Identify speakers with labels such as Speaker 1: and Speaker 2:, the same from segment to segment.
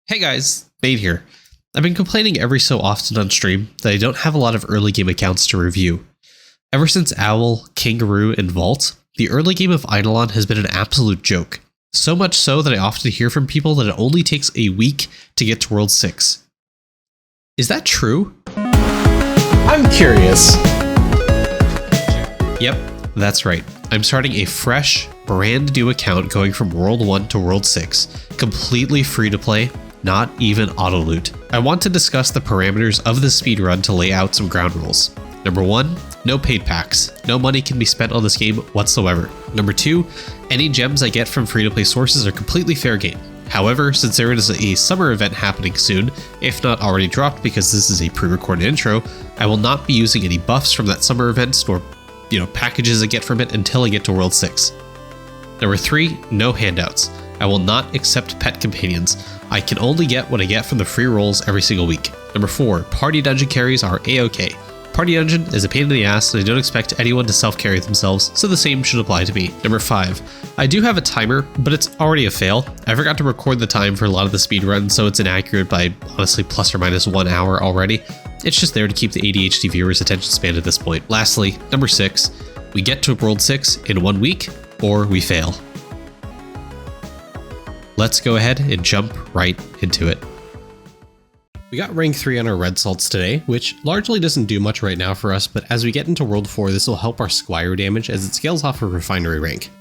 Speaker 1: Hey guys, Bait here. I've been complaining every so often on stream that I don't have a lot of early game accounts to review. Ever since Owl, Kangaroo, and Vault, the early game of Idleon has been an absolute joke. So much so that I often hear from people that it only takes a week to get to World 6. Is that true?
Speaker 2: I'm curious.
Speaker 1: Yep, that's right. I'm starting a fresh, brand new account going from World 1 to World 6, completely free to play, not even Autoloot. I want to discuss the parameters of the speedrun to lay out some ground rules. Number 1, no paid packs. No money can be spent on this game whatsoever. Number 2, any gems I get from free-to-play sources are completely fair game. However, since there is a summer event happening soon, if not already dropped because this is a pre-recorded intro, I will not be using any buffs from that summer event or packages I get from it until I get to World 6. Number 3, no handouts. I will not accept pet companions. I can only get what I get from the free rolls every single week. Number 4, party dungeon carries are a-okay. Party dungeon is a pain in the ass and I don't expect anyone to self-carry themselves, so the same should apply to me. Number 5, I do have a timer, but it's already a fail. I forgot to record the time for a lot of the speedruns, so it's inaccurate by honestly plus or minus 1 hour already. It's just there to keep the ADHD viewers' attention span at this point. Lastly, number 6, we get to World 6 in 1 week, or we fail. Let's go ahead and jump right into it. We got rank 3 on our red salts today, which largely doesn't do much right now for us, but as we get into World 4, this will help our Squire damage as it scales off of refinery rank.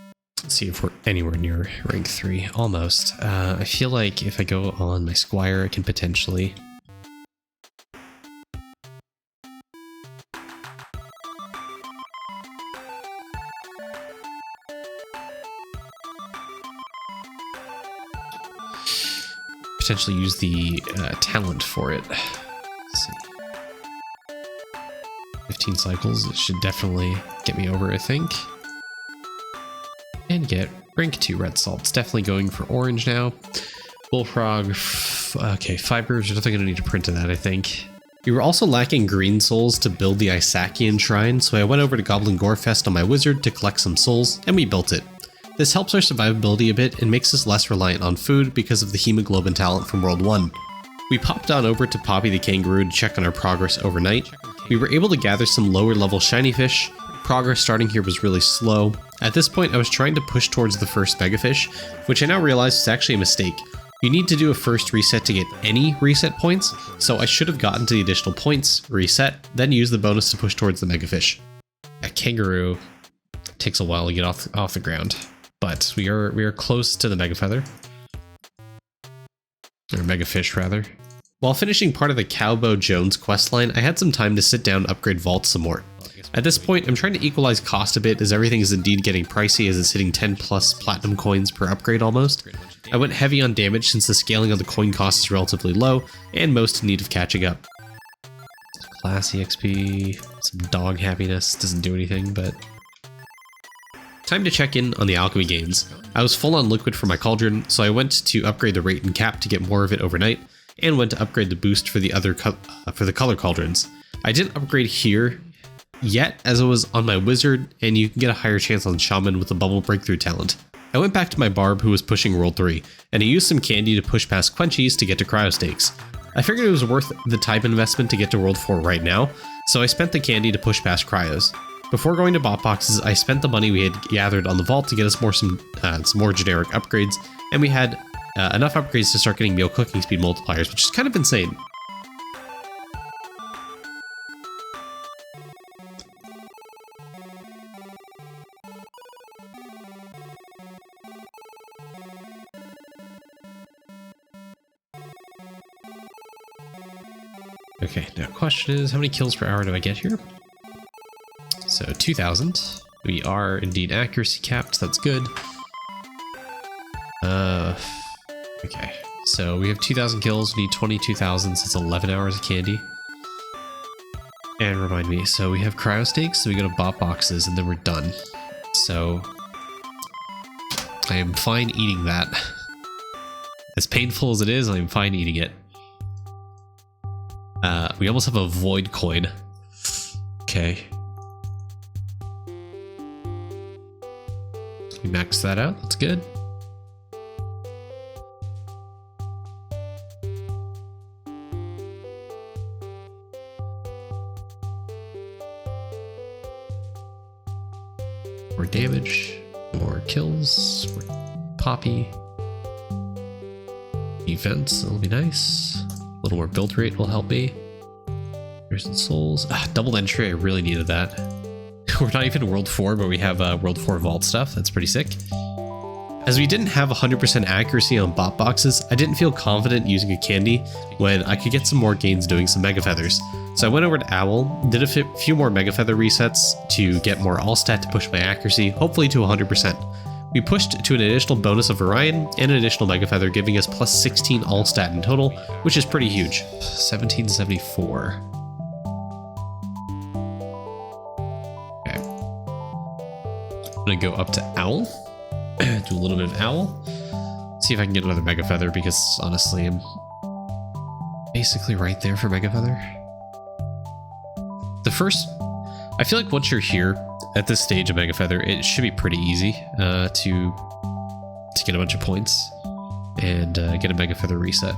Speaker 1: Let's see if we're anywhere near rank 3. Almost. I feel like if I go on my Squire, I can potentially... potentially use the talent for it. Let's see. 15 cycles, it should definitely get me over, I think. And get rank 2 red salts. Definitely going for orange now. Bullfrog, okay, fibers, there's nothing gonna need to print to that, I think. We were also lacking green souls to build the Isakian shrine, so I went over to Goblin Gorefest on my wizard to collect some souls, and we built it. This helps our survivability a bit and makes us less reliant on food because of the hemoglobin talent from World 1. We popped on over to Poppy the Kangaroo to check on our progress overnight. We were able to gather some lower level shiny fish. Progress starting here was really slow. At this point I was trying to push towards the first megafish, which I now realize is actually a mistake. You need to do a first reset to get any reset points, so I should have gotten to the additional points, reset, then use the bonus to push towards the megafish. A kangaroo takes a while to get off the ground. But we are close to the mega feather. Or mega fish, rather. While finishing part of the Cowboy Jones questline, I had some time to sit down and upgrade Vault some more. At this point, I'm trying to equalize cost a bit as everything is indeed getting pricey as it's hitting 10 plus platinum coins per upgrade almost. I went heavy on damage since the scaling of the coin cost is relatively low and most in need of catching up. Classy XP, some dog happiness, doesn't do anything, but... Time to check in on the alchemy gains. I was full on liquid for my cauldron, so I went to upgrade the rate and cap to get more of it overnight, and went to upgrade the boost for the other for the color cauldrons. I didn't upgrade here yet, as I was on my wizard, and you can get a higher chance on shaman with the bubble breakthrough talent. I went back to my barb who was pushing World 3, and I used some candy to push past quenchies to get to cryo stakes. I figured it was worth the time investment to get to World 4 right now, so I spent the candy to push past cryos. Before going to bot boxes, I spent the money we had gathered on the vault to get us some more generic upgrades, and we had enough upgrades to start getting meal cooking speed multipliers, which is kind of insane. Okay, now question is, how many kills per hour do I get here? So 2,000. We are indeed accuracy capped, that's good. Okay, so we have 2,000 kills, we need 22,000, so it's 11 hours of candy. And remind me, so we have cryo stakes, so we go to bot boxes, and then we're done. So I am fine eating that. As painful as it is, I am fine eating it. We almost have a void coin. Okay. We maxed that out, that's good. More damage, more kills, more poppy. Defense, that'll be nice. A little more build rate will help me. There's some souls. Double entry, I really needed that. We're not even World 4, but we have World 4 vault stuff. That's pretty sick. As we didn't have 100% accuracy on bot boxes, I didn't feel confident using a candy when I could get some more gains doing some Mega Feathers. So I went over to Owl, did a few more Mega Feather resets to get more all stat to push my accuracy, hopefully to 100%. We pushed to an additional bonus of Orion and an additional Mega Feather, giving us plus 16 all stat in total, which is pretty huge. 1774. Okay. I'm gonna go up to Owl. Do a little bit of Owl. See if I can get another Mega Feather, because honestly, I'm basically right there for Mega Feather. I feel like once you're here at this stage of Mega Feather, it should be pretty easy to get a bunch of points and get a Mega Feather reset.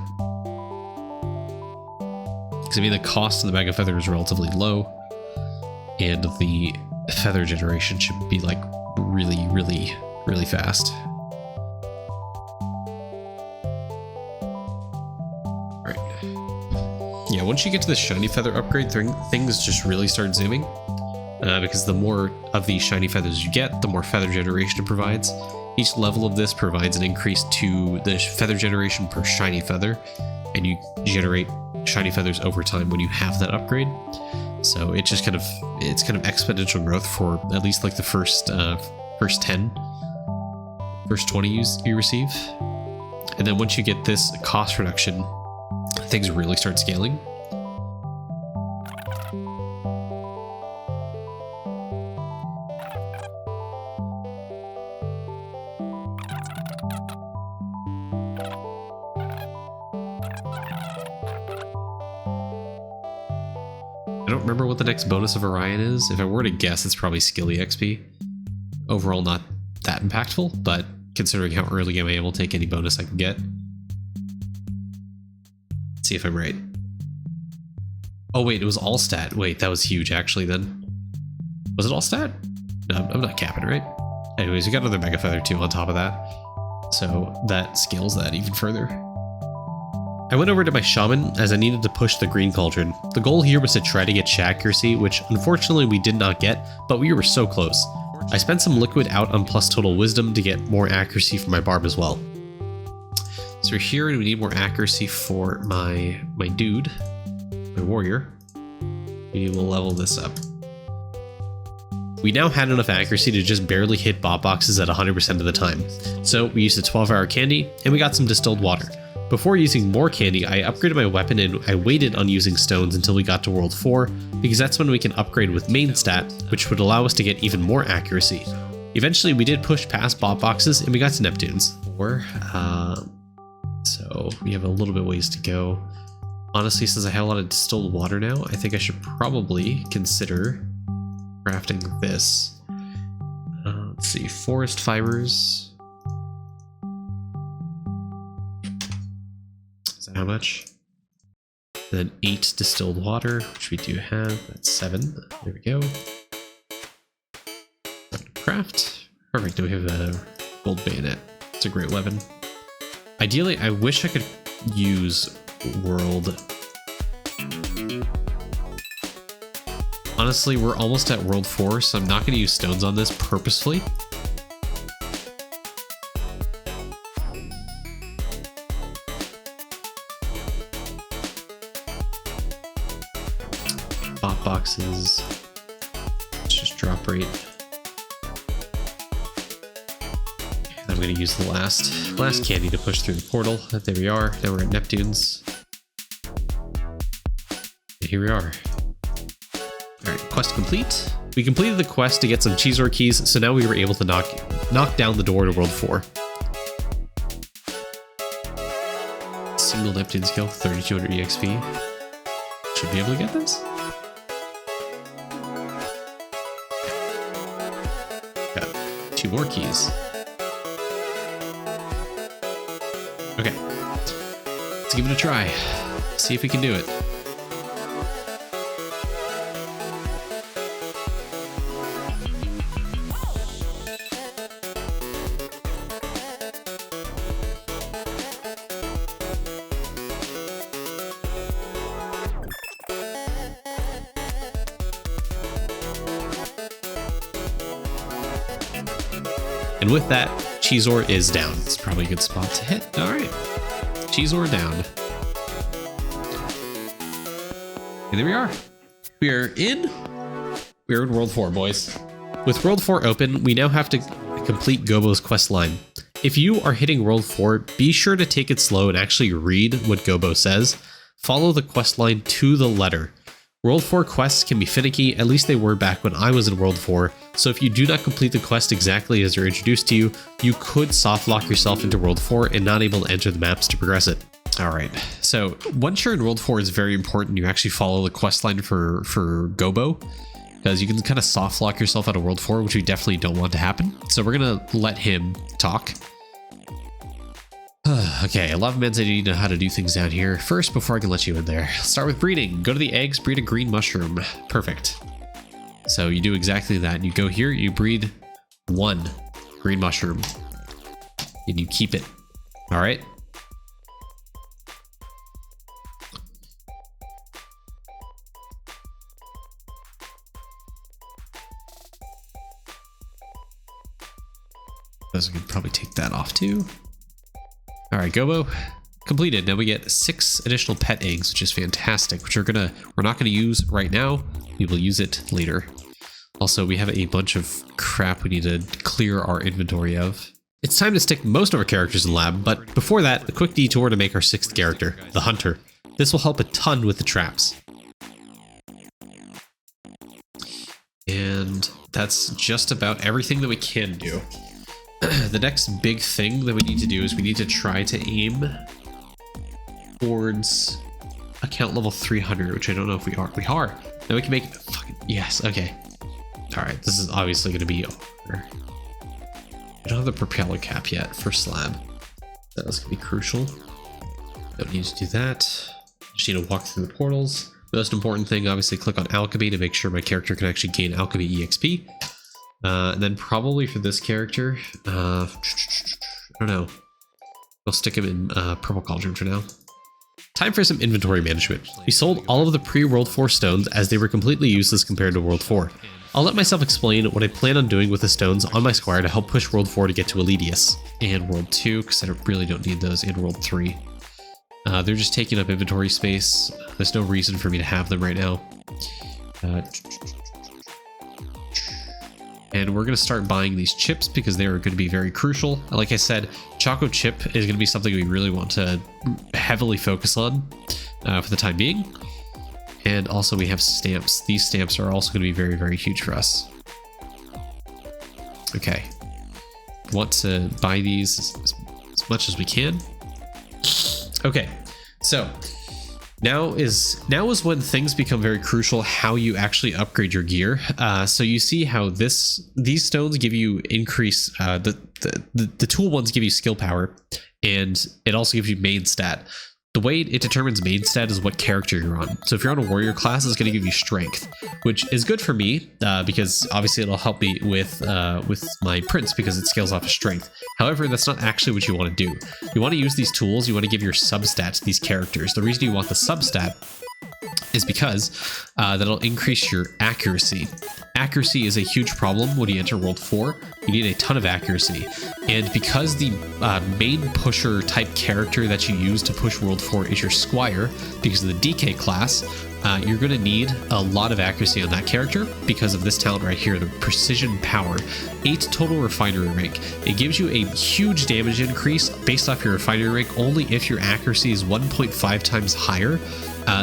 Speaker 1: Because I mean, the cost of the Mega Feather is relatively low, and the feather generation should be like really, really, really fast. Alright. Yeah, once you get to the shiny feather upgrade, things just really start zooming. Because the more of these shiny feathers you get, the more feather generation it provides. Each level of this provides an increase to the feather generation per shiny feather, and you generate shiny feathers over time when you have that upgrade. So it's kind of exponential growth for at least like the first 10. First 20 you receive. And then once you get this cost reduction, things really start scaling. I don't remember what the next bonus of Orion is. If I were to guess, it's probably Skilly XP. Overall, not that impactful, but considering how early I'm able to take any bonus I can get. Let's see if I'm right. Oh wait, it was all stat. Wait, that was huge actually then. Was it all stat? No, I'm not capping, right? Anyways, we got another Mega Feather too on top of that. So that scales that even further. I went over to my Shaman as I needed to push the Green Cauldron. The goal here was to try to get accuracy, which unfortunately we did not get, but we were so close. I spent some liquid out on plus total wisdom to get more accuracy for my barb as well. So we're here and we need more accuracy for my dude, my warrior. We will level this up. We now had enough accuracy to just barely hit bot boxes at 100% of the time. So we used a 12-hour candy and we got some distilled water. Before using more candy, I upgraded my weapon and I waited on using stones until we got to World 4, because that's when we can upgrade with main stat, which would allow us to get even more accuracy. Eventually, we did push past bot boxes and we got to Neptunes. So we have a little bit ways to go. Honestly, since I have a lot of distilled water now, I think I should probably consider crafting this. Let's see, forest fibers. How much? Then 8 distilled water, which we do have. That's 7. There we go. Craft. Perfect. Now we have a gold bayonet. It's a great weapon. Ideally, I wish I could use world. Honestly, we're almost at World 4, so I'm not going to use stones on this purposefully. Bot boxes. Let's just drop rate. And I'm going to use the last candy to push through the portal. There we are. Now we're at Neptunes. And here we are. Alright, quest complete. We completed the quest to get some Chizoar keys, so now we were able to knock down the door to World 4. Single Neptune's kill, 3200 EXP. Should be able to get this. Got 2 more keys. Okay, let's give it a try. See if we can do it. And with that, Chizoar is down. It's probably a good spot to hit. All right, Chizoar down. And there we are. We're in World 4, boys. With World 4 open, we now have to complete Gobo's quest line. If you are hitting World 4, be sure to take it slow and actually read what Gobo says. Follow the quest line to the letter. World 4 quests can be finicky, at least they were back when I was in World 4, so if you do not complete the quest exactly as they're introduced to you, you could soft lock yourself into World 4 and not able to enter the maps to progress it. Alright, so once you're in World 4, it's very important you actually follow the quest line for Gobo, because you can kind of soft lock yourself out of World 4, which we definitely don't want to happen. So we're going to let him talk. Okay, a lot of men's I need to know how to do things down here. First, before I can let you in there, start with breeding. Go to the eggs, breed a green mushroom. Perfect. So you do exactly that. You go here, you breed 1 green mushroom, and you keep it. All right. I could probably take that off too. All right, Gobo completed. Now we get 6 additional pet eggs, which is fantastic, which we're not gonna use right now. We will use it later. Also, we have a bunch of crap we need to clear our inventory of. It's time to stick most of our characters in lab, but before that, a quick detour to make our 6th character, the Hunter. This will help a ton with the traps. And that's just about everything that we can do. The next big thing that we need to do is we need to try to aim towards account level 300, which I don't know if we are. We are. Now we can make fucking yes. Okay. All right. This is obviously going to be over. I don't have the propeller cap yet for slab. That was going to be crucial. Don't need to do that. Just need to walk through the portals. The most important thing, obviously, click on Alchemy to make sure my character can actually gain Alchemy EXP. And then probably for this character, I don't know. We'll stick him in Purple Cauldron for now. Time for some inventory management. We sold all of the pre-World 4 stones as they were completely useless compared to World 4. I'll let myself explain what I plan on doing with the stones on my squire to help push World 4 to get to Eledius. And World 2, because I really don't need those, and World 3. They're just taking up inventory space. There's no reason for me to have them right now. And we're going to start buying these chips because they are going to be very crucial. Like I said, Choco Chip is going to be something we really want to heavily focus on for the time being. And also we have stamps. These stamps are also going to be very, very huge for us. Okay. Want to buy these as much as we can. Okay. So now is when things become very crucial, how you actually upgrade your gear. So you see how these stones give you increase, the tool ones give you skill power, and it also gives you main stat. The way it determines main stat is what character you're on. So if you're on a warrior class, it's going to give you strength, which is good for me because obviously it'll help me with my prince because it scales off of strength. However, that's not actually what you want to do. You want to use these tools. You want to give your substat to these characters. The reason you want the substat is because that'll increase your accuracy. Accuracy is a huge problem when you enter World 4. You need a ton of accuracy. And because the main pusher type character that you use to push World 4 is your Squire, because of the DK class, you're going to need a lot of accuracy on that character because of this talent right here, the Precision Power. 8 total refinery rank. It gives you a huge damage increase based off your refinery rank only if your accuracy is 1.5 times higher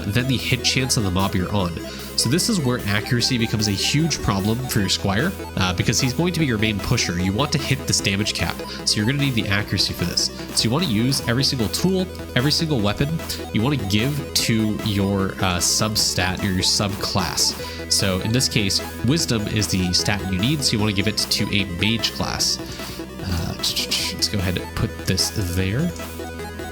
Speaker 1: than the hit chance of the mob you're on. So this is where accuracy becomes a huge problem for your Squire because he's going to be your main pusher. You want to hit this damage cap, so you're going to need the accuracy for this. So you want to use every single tool, every single weapon. You want to give to your substat or your subclass. So in this case, Wisdom is the stat you need, so you want to give it to a Mage class. Let's go ahead and put this there.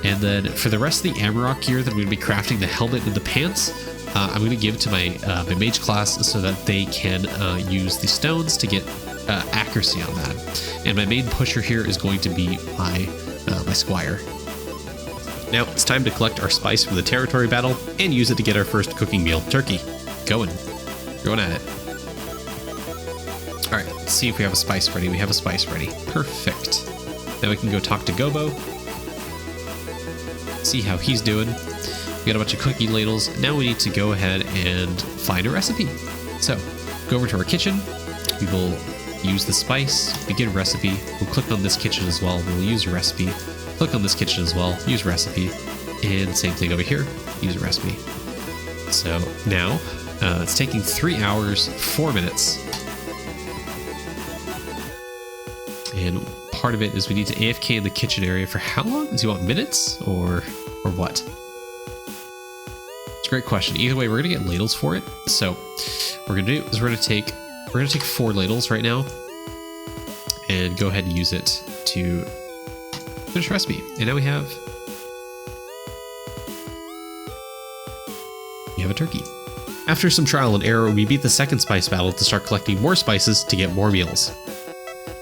Speaker 1: And then for the rest of the Amarok gear that I'm going to be crafting, the helmet and the pants, I'm going to give to my mage class so that they can use the stones to get accuracy on that. And my main pusher here is going to be my Squire. Now it's time to collect our spice from the territory battle and use it to get our first cooking meal, turkey. Going at it. All right, let's see if we have a spice ready. We have a spice ready. Perfect. Now we can go talk to Gobo. See how he's doing. We got a bunch of cooking ladles. Now we need to go ahead and find a recipe. So go over to our kitchen. We will use the spice, begin recipe. We'll click on this kitchen as well. We'll use recipe. Click on this kitchen as well, use recipe. And same thing over here, use recipe. So now it's taking 3 hours, 4 minutes. And part of it is we need to AFK in the kitchen area for how long? Does he want minutes or what? It's a great question. Either way, we're gonna get ladles for it. So what we're gonna do is we're gonna take 4 ladles right now and go ahead and use it to finish recipe. And now we have a turkey. After some trial and error, we beat the second spice battle to start collecting more spices to get more meals.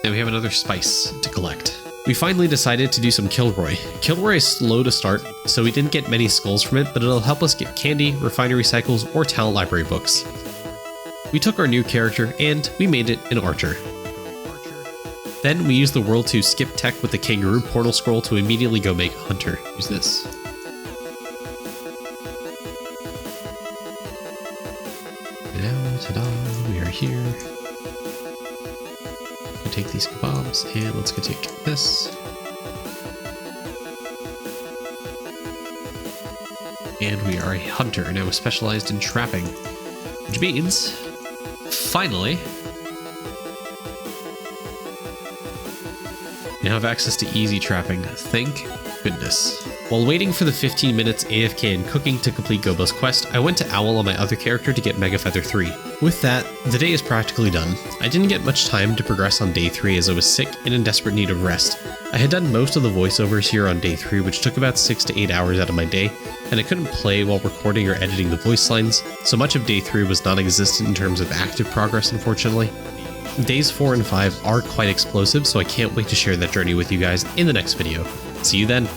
Speaker 1: Now we have another spice to collect. We finally decided to do some Kilroy. Kilroy is slow to start, so we didn't get many skulls from it, but it'll help us get candy, refinery cycles, or talent library books. We took our new character and we made it an archer. Then we used the world to skip tech with the kangaroo portal scroll to immediately go make a hunter. Use this. Now, ta-da, we are here. We'll take these kebabs and let's go take this. And we are a hunter, now specialized in trapping, which means, finally, now have access to easy trapping. Thank goodness. While waiting for the 15 minutes AFK and cooking to complete Gobo's quest, I went to Owl on my other character to get Mega Feather 3. With that, the day is practically done. I didn't get much time to progress on day 3 as I was sick and in desperate need of rest. I had done most of the voiceovers here on day 3, which took about 6 to 8 hours out of my day, and I couldn't play while recording or editing the voice lines, so much of day 3 was non-existent in terms of active progress, unfortunately. Days 4 and 5 are quite explosive, so I can't wait to share that journey with you guys in the next video. See you then!